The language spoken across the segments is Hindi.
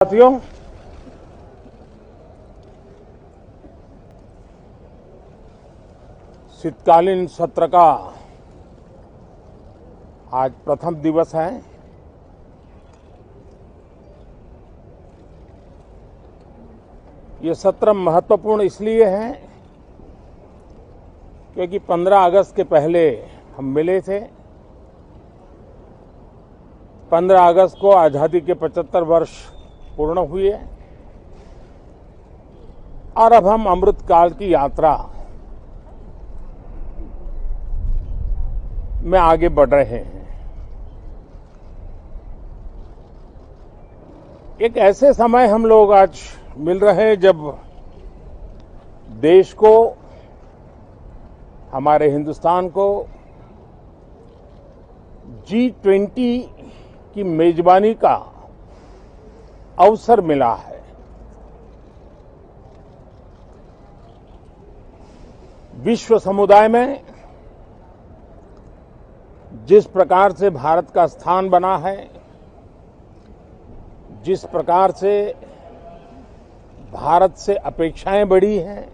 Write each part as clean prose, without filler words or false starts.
साथियों, शीतकालीन सत्र का आज प्रथम दिवस है। ये सत्र महत्वपूर्ण इसलिए है क्योंकि 15 अगस्त के पहले हम मिले थे। 15 अगस्त को आजादी के 75 वर्ष पूर्ण हुए और अब हम अमृतकाल की यात्रा में आगे बढ़ रहे हैं। एक ऐसे समय हम लोग आज मिल रहे हैं जब देश को, हमारे हिंदुस्तान को G20 की मेजबानी का अवसर मिला है। विश्व समुदाय में जिस प्रकार से भारत का स्थान बना है, जिस प्रकार से भारत से अपेक्षाएं बढ़ी हैं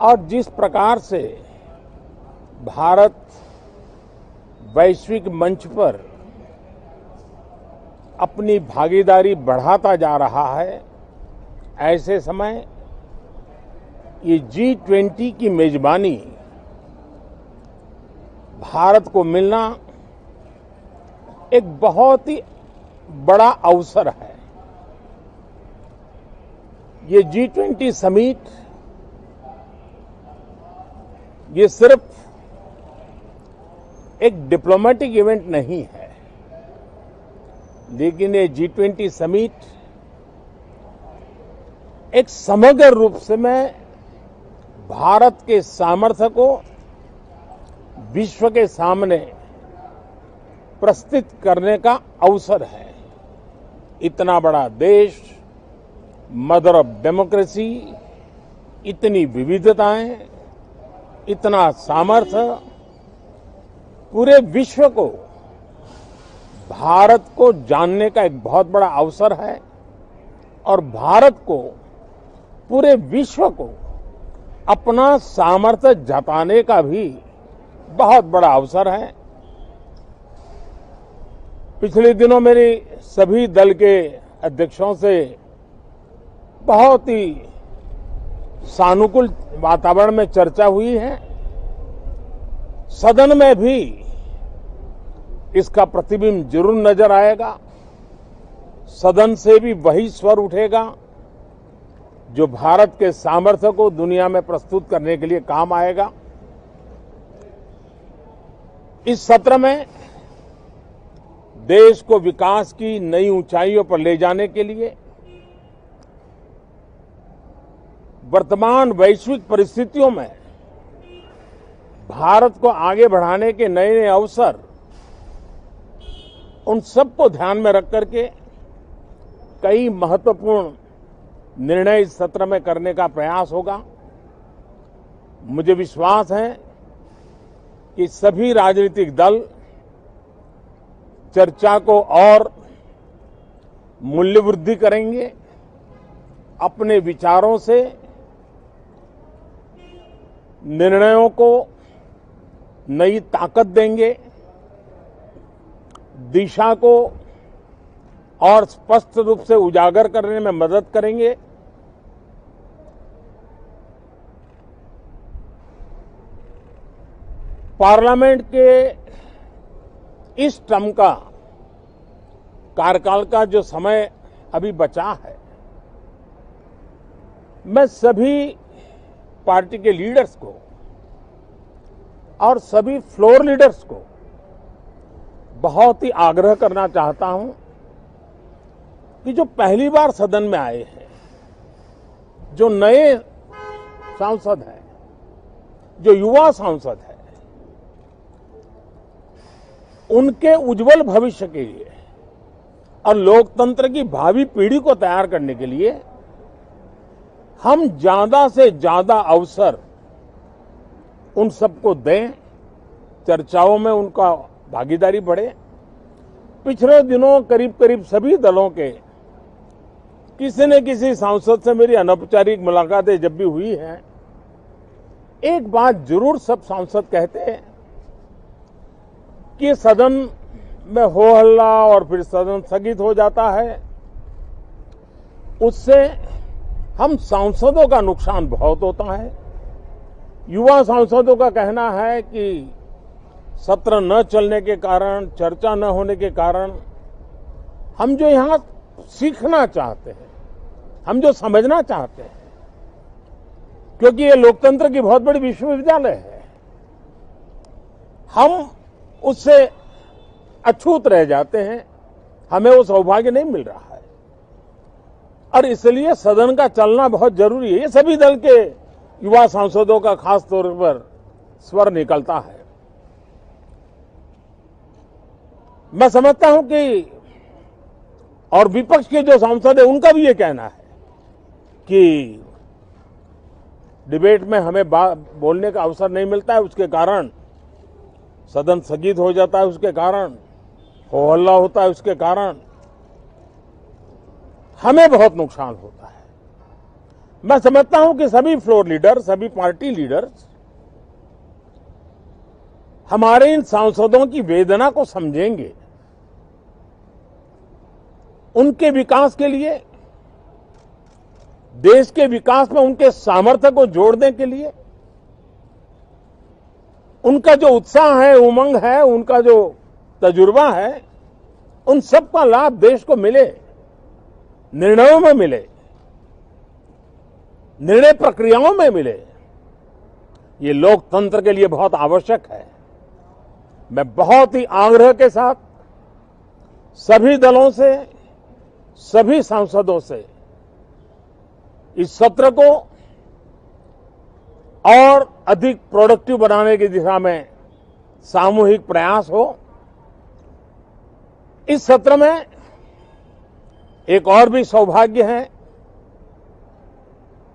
और जिस प्रकार से भारत वैश्विक मंच पर अपनी भागीदारी बढ़ाता जा रहा है, ऐसे समय ये G20 की मेजबानी भारत को मिलना एक बहुत ही बड़ा अवसर है। ये G20 समिट ये सिर्फ एक डिप्लोमेटिक इवेंट नहीं है, लेकिन ये G20 समिट एक समग्र रूप से मैं भारत के सामर्थ्य को विश्व के सामने प्रस्तुत करने का अवसर है। इतना बड़ा देश, मदर ऑफ डेमोक्रेसी, इतनी विविधताएं, इतना सामर्थ्य, पूरे विश्व को भारत को जानने का एक बहुत बड़ा अवसर है और भारत को, पूरे विश्व को अपना सामर्थ्य जताने का भी बहुत बड़ा अवसर है। पिछले दिनों मेरी सभी दल के अध्यक्षों से बहुत ही सानुकूल वातावरण में चर्चा हुई है। सदन में भी इसका प्रतिबिंब जरूर नजर आएगा। सदन से भी वही स्वर उठेगा जो भारत के सामर्थ्य को दुनिया में प्रस्तुत करने के लिए काम आएगा। इस सत्र में देश को विकास की नई ऊंचाइयों पर ले जाने के लिए वर्तमान वैश्विक परिस्थितियों में भारत को आगे बढ़ाने के नए नए अवसर, उन सबको ध्यान में रख करके कई महत्वपूर्ण निर्णय इस सत्र में करने का प्रयास होगा। मुझे विश्वास है कि सभी राजनीतिक दल चर्चा को और मूल्यवृद्धि करेंगे, अपने विचारों से निर्णयों को नई ताकत देंगे, दिशा को और स्पष्ट रूप से उजागर करने में मदद करेंगे। पार्लियामेंट के इस टर्म का कार्यकाल का जो समय अभी बचा है, मैं सभी पार्टी के लीडर्स को और सभी फ्लोर लीडर्स को बहुत ही आग्रह करना चाहता हूं कि जो पहली बार सदन में आए हैं, जो नए सांसद हैं, जो युवा सांसद हैं, उनके उज्जवल भविष्य के लिए और लोकतंत्र की भावी पीढ़ी को तैयार करने के लिए हम ज्यादा से ज्यादा अवसर उन सबको दें, चर्चाओं में उनका भागीदारी बढ़े। पिछले दिनों करीब करीब सभी दलों के किसी न किसी सांसद से मेरी अनौपचारिक मुलाकातें जब भी हुई हैं, एक बात जरूर सब सांसद कहते हैं कि सदन में हो हल्ला और फिर सदन स्थगित हो जाता है, उससे हम सांसदों का नुकसान बहुत होता है। युवा सांसदों का कहना है कि सत्र न चलने के कारण, चर्चा न होने के कारण हम जो यहां सीखना चाहते हैं, हम जो समझना चाहते हैं, क्योंकि ये लोकतंत्र की बहुत बड़ी विश्वविद्यालय है, हम उससे अछूत रह जाते हैं, हमें वो सौभाग्य नहीं मिल रहा है और इसलिए सदन का चलना बहुत जरूरी है। ये सभी दल के युवा सांसदों का खास तौर पर स्वर निकलता है। मैं समझता हूं कि और विपक्ष के जो सांसद है उनका भी ये कहना है कि डिबेट में हमें बोलने का अवसर नहीं मिलता है, उसके कारण सदन स्थगित हो जाता है, उसके कारण हो हल्ला होता है, उसके कारण हमें बहुत नुकसान होता है। मैं समझता हूं कि सभी फ्लोर लीडर, सभी पार्टी लीडर्स हमारे इन सांसदों की वेदना को समझेंगे, उनके विकास के लिए, देश के विकास में उनके सामर्थ्य को जोड़ने के लिए, उनका जो उत्साह है, उमंग है, उनका जो तजुर्बा है, उन सब का लाभ देश को मिले, निर्णयों में मिले, निर्णय प्रक्रियाओं में मिले। ये लोकतंत्र के लिए बहुत आवश्यक है। मैं बहुत ही आग्रह के साथ सभी दलों से, सभी सांसदों से इस सत्र को और अधिक प्रोडक्टिव बनाने की दिशा में सामूहिक प्रयास हो। इस सत्र में एक और भी सौभाग्य है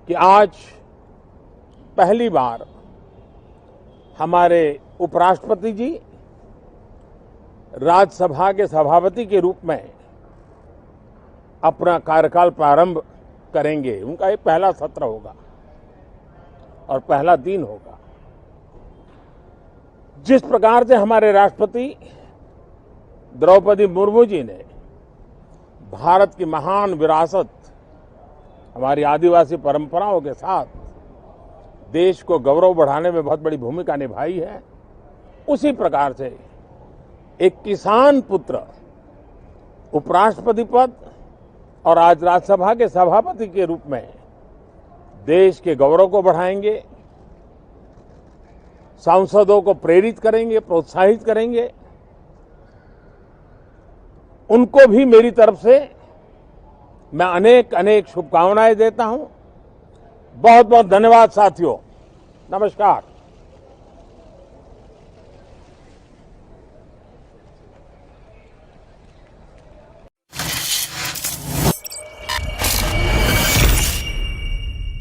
कि आज पहली बार हमारे उपराष्ट्रपति जी राज्यसभा के सभापति के रूप में अपना कार्यकाल प्रारंभ करेंगे। उनका ये पहला सत्र होगा और पहला दिन होगा। जिस प्रकार से हमारे राष्ट्रपति द्रौपदी मुर्मू जी ने भारत की महान विरासत, हमारी आदिवासी परंपराओं के साथ देश को गौरव बढ़ाने में बहुत बड़ी भूमिका निभाई है, उसी प्रकार से एक किसान पुत्र उपराष्ट्रपति पद और आज राज्यसभा के सभापति के रूप में देश के गौरव को बढ़ाएंगे, सांसदों को प्रेरित करेंगे, प्रोत्साहित करेंगे। उनको भी मेरी तरफ से मैं अनेक अनेक शुभकामनाएं देता हूं। बहुत बहुत धन्यवाद साथियों। नमस्कार।